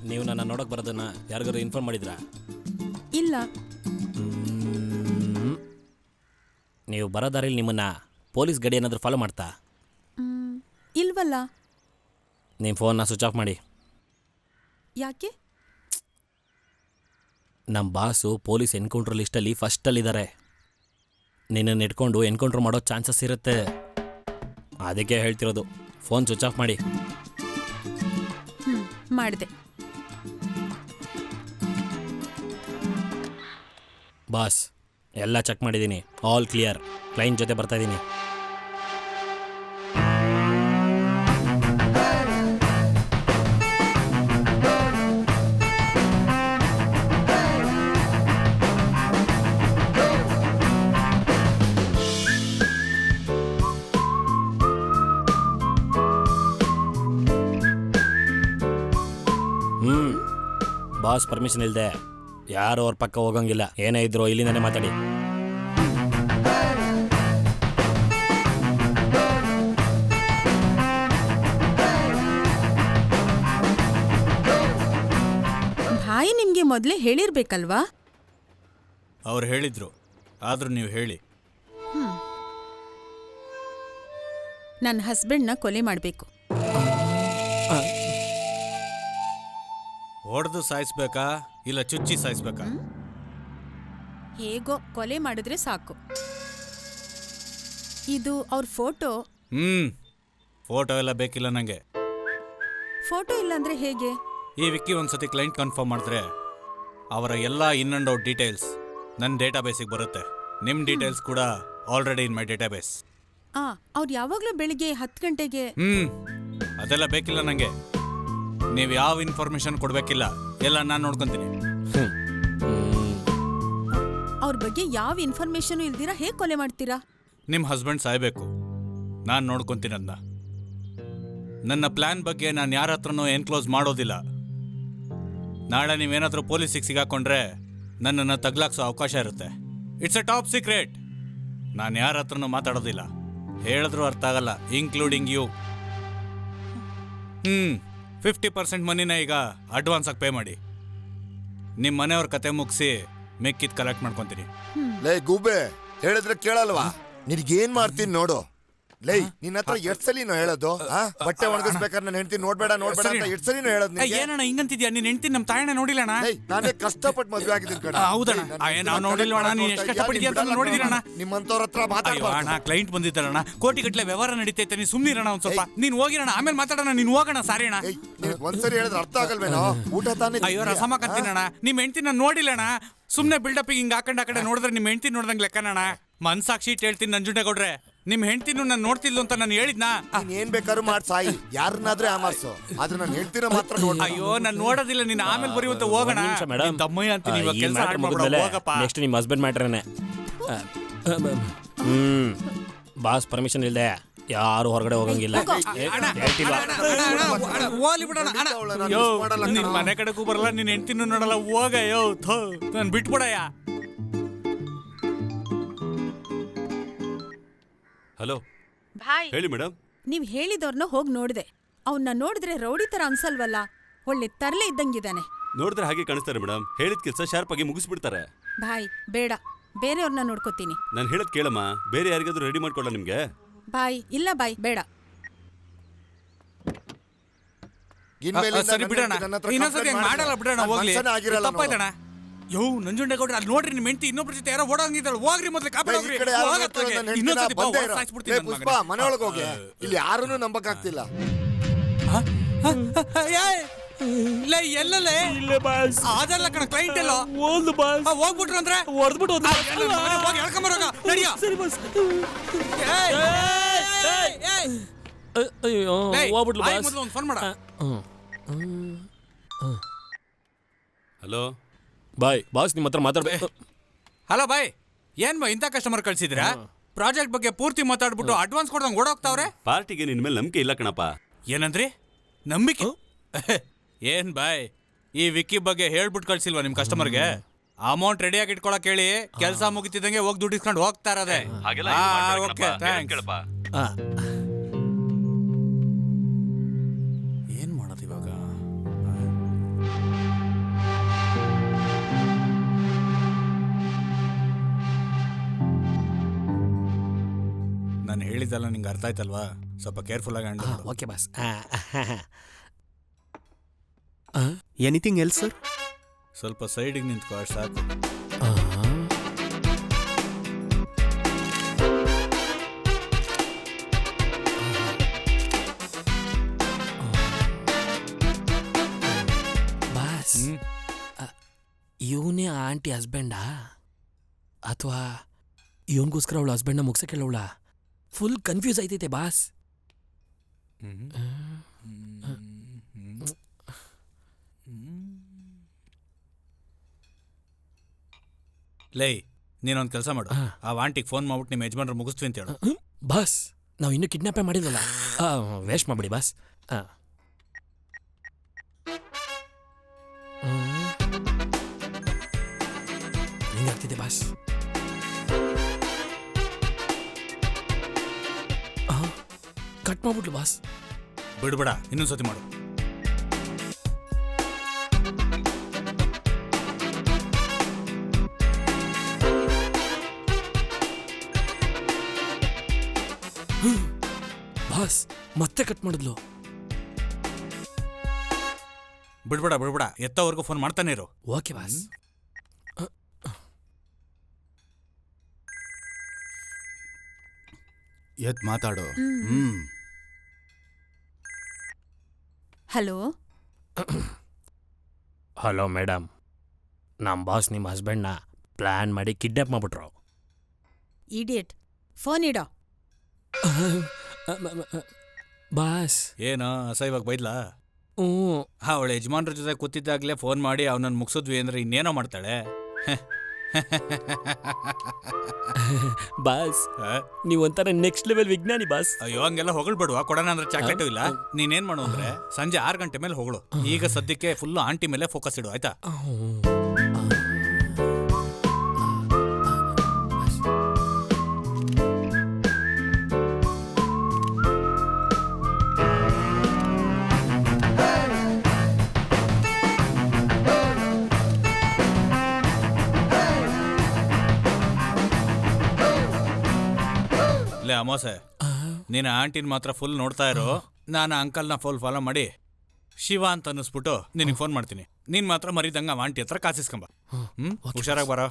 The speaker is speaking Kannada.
ನೀವು ನನ್ನ ನೋಡಕ್ ಬರೋದನ್ನ ಯಾರಿಗಾರು ಇನ್ಫಾರ್ಮ್ ಮಾಡಿದ್ರಾ? ಇಲ್ಲ. ನೀವು ಬರೋ ದಾರಿಲಿ ನಿಮ್ಮನ್ನ ಪೊಲೀಸ್ ಗಾಡಿ ಏನಾದರೂ ಫಾಲೋ ಮಾಡ್ತಾ? ಇಲ್ವಲ್ಲ. ನಿಮ್ಮ ಫೋನ್ನ ಸ್ವಿಚ್ ಆಫ್ ಮಾಡಿ. ಯಾಕೆ? ನಮ್ಮ ಬಾಸು ಪೊಲೀಸ್ ಎನ್ಕೌಂಟ್ರ್ ಲಿಸ್ಟಲ್ಲಿ ಫಸ್ಟಲ್ಲಿದ್ದಾರೆ. ನಿನ್ನನ್ನು ಇಟ್ಕೊಂಡು ಎನ್ಕೌಂಟ್ರ್ ಮಾಡೋ ಚಾನ್ಸಸ್ ಇರುತ್ತೆ. ಅದಕ್ಕೆ ಹೇಳ್ತಿರೋದು, ಫೋನ್ ಸ್ವಿಚ್ ಆಫ್ ಮಾಡಿ. ಮಾಡಿದೆ. ಬಾಸ್, ಎಲ್ಲ ಚೆಕ್ ಮಾಡಿದ್ದೀನಿ, ಆಲ್ ಕ್ಲಿಯರ್. ಕ್ಲೈಂಟ್ ಜೊತೆ ಬರ್ತಾ ಇದ್ದೀನಿ. ಬಾಸ್ ಪರ್ಮಿಷನ್ ಇಲ್ಲದೆ ಯಾರು ಅವ್ರ ಪಕ್ಕ ಹೋಗಂಗಿಲ್ಲ. ಏನೇ ಇದ್ರು ಇಲ್ಲಿಂದಾನೆ ಮಾತಾಡಿ. ಭಾಯಿ ನಿಮ್ಗೆ ಮೊದಲೇ ಹೇಳಿರ್ಬೇಕಲ್ವಾ? ಅವ್ರು ಹೇಳಿದ್ರು, ಆದ್ರೂ ನೀವು ಹೇಳಿ. ನನ್ನ ಹಸ್ಬೆಂಡ್ನ ಕೊಲೆ ಮಾಡಬೇಕು. ಹೊಡೆದು ಸಾಯಿಸ್ಬೇಕಾ ಇಲ್ಲ ಚುಚ್ಚಿ ಸಾಯಿಸ್ಬೇಕಾ? ಹೇಗೋ ಕೊಲೆ ಮಾಡಿದ್ರೆ ಸಾಕು. ಇದು ಅವ್ರ ಫೋಟೋ. ಫೋಟೋ ಎಲ್ಲ ಬೇಕಿಲ್ಲ ನಂಗೆ. ಫೋಟೋ ಇಲ್ಲಾಂದ್ರೆ ಹೇಗೆ? ಈ ವಿಕ್ಕಿ ಒಂದ್ಸತಿ ಕ್ಲೈಂಟ್ ಕನ್ಫರ್ಮ್ ಮಾಡಿದ್ರೆ ಅವರ ಎಲ್ಲ ಇನ್ ಅಂಡ್ ಔಟ್ ಡೀಟೇಲ್ಸ್ ನನ್ನ ಡೇಟಾಬೇಸಿಗೆ ಬರುತ್ತೆ. ನಿಮ್ಮ ಡೀಟೇಲ್ಸ್ ಕೂಡ ಆಲ್ರೆಡಿ ಇನ್ ಮೈ ಡೇಟಾಬೇಸ್. ಅವ್ರು ಯಾವಾಗಲೂ ಬೆಳಿಗ್ಗೆ 10 ಗಂಟೆಗೆ. ಅದೆಲ್ಲ ಬೇಕಿಲ್ಲ ನಂಗೆ. ನೀವು ಯಾವ ಇನ್ಫಾರ್ಮೇಶನ್ ಕೊಡ್ಬೇಕಿಲ್ಲ, ಎಲ್ಲ ನಾನು ನೋಡ್ಕೊಂತೀನಿ. ಅವ್ರ ಬಗ್ಗೆ ಯಾವ ಇನ್ಫಾರ್ಮೇಶನ್ ಇಲ್ದಿರಾ ಹೇಗೆ ಕೊಲೆ ಮಾಡ್ತೀರಾ? ನಿಮ್ಮ ಹಸ್ಬೆಂಡ್ ಸಾಯ್ಬೇಕು, ನಾನು ನೋಡ್ಕೊಂತೀನಿ ಅದನ್ನ. ನನ್ನ ಪ್ಲಾನ್ ಬಗ್ಗೆ ನಾನು ಯಾರ ಹತ್ರನೂ ಎನ್ಕ್ಲೋಸ್ ಮಾಡೋದಿಲ್ಲ. ನಾಳೆ ನೀವೇನಾದರೂ ಪೊಲೀಸಿಗೆ ಸಿಗಾಕೊಂಡ್ರೆ ನನ್ನನ್ನು ತಗ್ಲಾಕ್ಸೋ ಅವಕಾಶ ಇರುತ್ತೆ. It's A top secret. ನಾನು ಯಾರ ಹತ್ರನೂ ಮಾತಾಡೋದಿಲ್ಲ. ಹೇಳಿದ್ರೂ ಅರ್ಥ ಆಗಲ್ಲ, ಇನ್ಕ್ಲೂಡಿಂಗ್ ಯು. 50% ಮನಿನ ಈಗ ಅಡ್ವಾನ್ಸ್ ಆಗಿ ಪೇ ಮಾಡಿ. ನಿಮ್ಮ ಮನೆಯವ್ರ ಕತೆ ಮುಗಿಸಿ ಮೆಕ್ಕಿದ್ ಕಲೆಕ್ಟ್ ಮಾಡ್ಕೊಂತೀನಿ. ಲೈ ಗೂಬೆ, ಹೇಳಿದ್ರೆ ಕೇಳಲ್ವಾ? ನಿನ್ಗೇನ್ ಮಾಡ್ತೀನಿ ನೋಡು. ಲೈ, ನಿನ್ನ ಹತ್ರ ಎಷ್ಟ್ ಸಲಿನೋ ಹೇಳೋದು? ಬಟ್ಟೆ ಒಣಗಿಸ್ಬೇಕಾದ್ರೆ ನನ್ನ ಹೆಂಡತಿ ನೋಡ್ಬೇಡ ನೋಡ್ಬೇಡ ಅಂತ ಎಷ್ಟ್ ಸಲಿನೋ ಹೇಳೋದು? ಏನಣ್ಣ ಹಿಂಗಂತಿದ್ಯಾ? ನಿನ್ನ ಹೆಂಡತಿ ನಮ್ಮ ತಾಯಣ್ಣ ನೋಡಿಲ್ಲಣ್ಣ. ನಾನೇ ಕಷ್ಟಪಟ್ಟು ಮದ್ವೆ ಆಗಿದ್ದೀನಿ ಕಣ. ಹೌದಣ್ಣ, ನಾವು ನೋಡಿಲ್ವಣ್ಣ. ನೀನು ಎಷ್ಟು ಕಷ್ಟಪಟ್ಟಿದ್ಯಾ ಅಂತ ನೋಡಿದಿರಣ್ಣ. ನಿಮ್ಮಂತವ್ರ ಹತ್ರ ಮಾತಾಡೋಣ. ಕ್ಲೈಂಟ್ ಬಂದಿದ್ದಾರಣ್ಣ, ಕೋಟಿಗಟ್ಟಲೆ ವ್ಯವಹಾರ ನಡೀತೈತೆ. ನೀನು ಸುಮ್ಮನಿರಣ್ಣ ಒಂದ್ ಸ್ವಲ್ಪ. ನೀನು ಹೋಗಿರಣ್ಣ, ಆಮೇಲೆ ಮಾತಾಡೋಣ. ನೀನು ಹೋಗೋಣ. ಸಾರಿ ಅಣ್ಣ. ಒಂದ್ಸರಿ ಹೇಳಿದ್ರೆ ಅರ್ಥ ಆಗಲ್ವೇನೋ? ಊಟ ತಾನೇ. ಅಯ್ಯೋ ರಸಮಕಂತೀನಣ್ಣ. ನಿಮ್ಮ ಹೆಂಡತಿ ನಾನು ನೋಡಿಲ್ಲಣ್ಣ. ಸುಮ್ಮನೆ ಬಿಲ್ಡಪ್ ಹಿಂಗ ಹಾಕೊಂಡ್ ಆ ಕಡೆ ನೋಡಿದ್ರೆ ನಿಮ್ಮ ಹೆಂಡತಿ ನೋಡ್ದಂಗೆ ಲೆಕ್ಕನಣ್ಣ. ಮನ್ಸಾಕ್ಷಿ ಇಟ್ಟು ಹೇಳ್ತೀನಿ ನಂಜುಂಡೇಗೌಡ್ರೆ, ನಿಮ್ಮ ಹೆಂಡತಿನೂ ನಾನು ನೋಡ್ತಿದ್ಲು ಅಂತ ನಾನು ಹೇಳಿದ್ನಾ? ನೀನ್ ಏನ್ ಬೇಕಾದ್ರು ಮಾಡಿ ಸಾಯಿ, ಯಾರನ್ನಾದ್ರೂ ಆಮಾರ್ಸು, ಆದ್ರೆ ನಾನು ಹೇಳ್ತೀರ ಮಾತ್ರ ನೋಡ. ಅಯ್ಯೋ ನಾನು ನೋಡೋದಿಲ್ಲ. ನೀನು ಆಮೇಲೆ ಬರೀವಂತ ಹೋಗೋಣ. ದಮ್ಮಯ್ಯ ಅಂತೀನಿ. ನೆಕ್ಸ್ಟ್ ನಿಮ್ಮ ಹಸ್ಬೆಂಡ್ ಮ್ಯಾಟ್ರೇನೆ. ಬಾಸ್ ಪರ್ಮಿಷನ್ ಇಲ್ಲದೆ ಯಾರು ಹೊರಗಡೆ ಹೋಗಂಗಿಲ್ಲ. ನಿನ್ ಮನೆ ಕಡೆಗೂ ಬರಲ್ಲ, ನಿನ್ ಹೆಂಡತಿನೂ ನೋಡಲ್ಲ. ಹೋಗ ಯೋ ನಾನು ಬಿಟ್ಬಿಡಯ್ಯ. ಹಲೋ ಭಾಯ್, ಹೇಳಿ ಮೇಡಮ್. ನೀವ್ ಹೇಳಿದವ್ರನ್ನ ಹೋಗಿ ನೋಡಿದೆ. ಅವನ್ನ ನೋಡಿದ್ರೆ ರೌಡಿ ತರ ಅನ್ಸಲ್ವಲ್ಲ? ಒಳ್ಳೆ ತರ್ಲೆ ಇದ್ದಂಗಿದ್ದಾನೆ. ನೋಡಿದ್ರೆ ಹಾಗೆ ಕಾಣಿಸ್ತಾರೆ ಮೇಡಮ್. ಹೇಳಿದ ಕೆಲಸ ಶಾರ್ಪ್ ಆಗಿ ಮುಗಿಸ್ಬಿಡ್ತಾರೆ. ಭಾಯ್ ಬೇಡ, ಬೇರೆಯವ್ರನ್ನ ನೋಡ್ಕೋತೀನಿ. ನಾನು ಹೇಳೋದು ಕೇಳಮ್ಮ, ಬೇರೆ ಯಾರಿಗಾದ್ರೂ ರೆಡಿ ಮಾಡ್ಕೊಳ್ಳ ನಿಮ್ಗೆ? ಬಾಯ್ ಇಲ್ಲ ಬಾಯ್ ಬೇಡ. ಸರಿ ಬಿಡೋಣ, ಇನ್ನೊಂದ್ಸತಿ ಮಾಡಲ್ಲ ಬಿಡೋಣ. ಹೋಗ್ಲಿ, ತಪ್ಪಾಯ್ತಣ್ಣ. ಯೋ ನಂಜುಂಡೇಗೌಡ್ರೆ, ಅಲ್ಲಿ ನೋಡ್ರಿ ನಿಮ್ಮ ಹೆಂಡತಿ ಇನ್ನೊಬ್ರ ಜೊತೆ ಯಾರೋ ಓಡೋಂಗಿದ್ದಾಳೆ. ಹೋಗ್ರಿ ಮೊದ್ಲು ಕಾಪಾಡಿ ಹೋಗ್ರಿ. ಮನೆ ಒಳಗೆ ಹೋಗಿ. ಇಲ್ಲಿ ಯಾರನ್ನೂ ನಂಬಕ್ ಆಗ್ತಿಲ್ಲ. ಲೇ ಎಲ್ಲಲೇ ಇಲ್ಲೇ ಬಾಸ್ ಅದೆಲ್ಲ ಕಣ ಕ್ಲೈಂಟ್ ಎಲ್ಲೋ ಓಲ್ದು ಬಾಸ್ ಹೋಗ್ಬಿಟ್ರು ಅಂದ್ರೆ ಹೊಡೆದ್ಬಿಟ್ಟು ಹೋದ ಹೋಗಿ ಹೇಳ್ಕೊಂಬರೋಗ ನಡಿಯೋ ಸರಿ ಬಾಸ್ ಏಯ್, ಏಯ್, ಏಯ್. ಅಯ್ಯೋ ಏಯ್, ಹೋಗ್ಬಿಟ್ಲು ಬಾಯ್ ಬಾಸ್ ಮೊದ್ಲು ಒಂದು ಫೋನ್ ಮಾಡ ಹಲೋ ಬಾಯ್ ಬಾಸ್ ನಿಮ್ಮ ಹತ್ರ ಮಾತಾಡ್ಬೇಕು ಹಲೋ ಬಾಯ್ ಏನ್ ಬಾ ಇಂಥ ಕಸ್ಟಮರ್ ಕಳ್ಸಿದ್ರಾ ಪ್ರಾಜೆಕ್ಟ್ ಬಗ್ಗೆ ಪೂರ್ತಿ ಮಾತಾಡ್ಬಿಟ್ಟು ಅಡ್ವಾನ್ಸ್ ಕೊಡ್ದಂಗ್ ಓಡೋಗ್ತಾವ್ರೆ ಪಾರ್ಟಿಗೆ ನಿನ್ ಮೇಲೆ ನಂಬಿಕೆ ಇಲ್ಲ ಕಣಪ್ಪ. ಏನಂದ್ರಿ ನಂಬಿಕೆ ಏನ್ ಬಾಯ್ ಈ ವಿಕ್ಕಿ ಬಗ್ಗೆ ಹೇಳ್ಬಿಟ್ಟು ಕಳ್ಸಿಲ್ವಾ ನಿಮ್ ಕಸ್ಟಮರ್ಗೆ ಅಮೌಂಟ್ ರೆಡಿಯಾಗಿ ಇಟ್ಕೊಳಕ್ ಹೇಳಿ ಕೆಲಸ ಮುಗಿತಿದಂಗೆ ಹೋಗಿ ದುಡ್ಡು ಇಸ್ಕೊಂಡು ಹೋಗ್ತಾ ಇರೋದೆ ಹಾಗೆಲ್ಲ ಏನ್ ಮಾಡ್ಬೇಡ ಓಕೆ ಕಣಪ್ಪ, ಹೇಳೋದ್ ಕೇಳಪ್ಪ. ಏನ್ ಮಾಡೋದು ಇವಾಗ ನಾನು ಹೇಳಿದ್ದಲ್ಲ ನಿಂಗೆ ಅರ್ಥ ಆಯ್ತಲ್ವಾ ಸ್ವಲ್ಪ ಕೇರ್ಫುಲ್ ಆಗಿ ಹ್ಯಾಂಡಲ್ ಮಾಡು okay boss anything else sir? ಸ್ವಲ್ಪ ಸೈಡಿಗೆ ನಿಂತ್ಕೋ ಅಷ್ಟು ಸಾಕು ಬಾಸ್ ಇವನೇ ಆಂಟಿ ಹಸ್ಬೆಂಡಾ ಅಥವಾ ಇವನಿಗೋಸ್ಕರ ಅವಳು ಹಸ್ಬೆಂಡ್ನ ಮುಗ್ಸಕ್ಕೆ ಹೇಳವಳ ಫುಲ್ ಕನ್ಫ್ಯೂಸ್ ಆಯ್ತೈತೆ ಬಾಸ್ ಲೇ ನೀನೊಂದು ಕೆಲಸ ಮಾಡು ಆ ಆಂಟಿಗೆ ಫೋನ್ ಮಾಡ್ಬಿಟ್ಟು ನಿಮ್ಮ ಯಜಮಾನ್ರು ಮುಗಿಸ್ತೀವಿ ಅಂತ ಹೇಳು ಬಾಸ್ ನಾವು ಇನ್ನೂ ಕಿಡ್ನಾಪೇ ಮಾಡಿಲ್ವಲ್ಲ ವೇಸ್ಟ್ ಮಾಡ್ಬಿಡಿ ಬಾಸ್ ಹಿಂಗಾಗ್ತಿದೆ ಬಾಸ್ ಕಟ್ ಮಾಡ್ಬಿಟ್ಲು ಬಾಸ್ ಬಿಡ್ಬೇಡ ಇನ್ನೊಂದ್ಸತಿ ಮಾಡು ಬಾಸ್ ಮತ್ತೆ ಕಟ್ ಮಾಡಿದ್ಲು ಬಿಡ್ಬೇಡ ಎತ್ತವರೆಗೂ ಫೋನ್ ಮಾಡ್ತಾನೆ ಇರು ಓಕೆ ಬಾಸ್ ಎತ್ ಮಾತಾಡು ಹಲೋ ಹಲೋ ಮೇಡಮ್ ನಮ್ಮ ಬಾಸ್ ನಿಮ್ಮ ಹಸ್ಬೆಂಡ್ನ ಪ್ಲ್ಯಾನ್ ಮಾಡಿ ಕಿಡ್ನಾಪ್ ಮಾಡ್ಬಿಟ್ರು ಇಡಿಯಟ್ ಫೋನ್ ಇಡೋ ಬಾಸ್ ಏನೋ ಅಸಹ್ಯವಾಗಿ ಬೈದ್ಲಾ ಹ್ಞೂ ಅವಳ ಯಜಮಾನ್ರ ಜೊತೆ ಕೂತಿದ್ದಾಗಲೇ ಫೋನ್ ಮಾಡಿ ಅವನನ್ನು ಮುಗಿಸಿದ್ವಿ ಅಂದ್ರೆ ಇನ್ನೇನೋ ಮಾಡ್ತಾಳೆ ಬಾಸ್ ನೀವೊಂಥರ ನೆಕ್ಸ್ಟ್ ಲೆವೆಲ್ ವಿಜ್ಞಾನಿ ಬಾಸ್ ಅಯ್ಯೋ ಹಂಗೆಲ್ಲ ಹೊಗಳ್ಬೇಡುವ ಕೊಡೋಣ ಅಂದ್ರೆ ಚಾಕ್ಲೇಟು ಇಲ್ಲ ನೀನೇನ್ ಮಾಡು ಅಂದ್ರೆ ಸಂಜೆ 6 ಗಂಟೆ ಮೇಲೆ ಹೊಗಳು ಈಗ ಸದ್ಯಕ್ಕೆ ಫುಲ್ ಆಂಟಿ ಮೇಲೆ ಫೋಕಸ್ ಇಡು ಆಯ್ತಾ ಲೇ ಅಮೋಸೆ ನೀನು ಆಂಟಿನ ಮಾತ್ರ ಫುಲ್ ನೋಡ್ತಾ ಇರೋ ನಾನು ಅಂಕಲ್ನ ಫುಲ್ ಫಾಲೋ ಮಾಡಿ ಶಿವ ಅಂತ ಅನ್ನಿಸ್ಬಿಟ್ಟು ನಿನಗೆ ಫೋನ್ ಮಾಡ್ತೀನಿ ನೀನು ಮಾತ್ರ ಮರಿದಂಗ ಆಂಟಿ ಹತ್ರ ಕಾಸಿಸ್ಕೊಂಬ ಹುಷಾರಾಗಿ ಬರೋ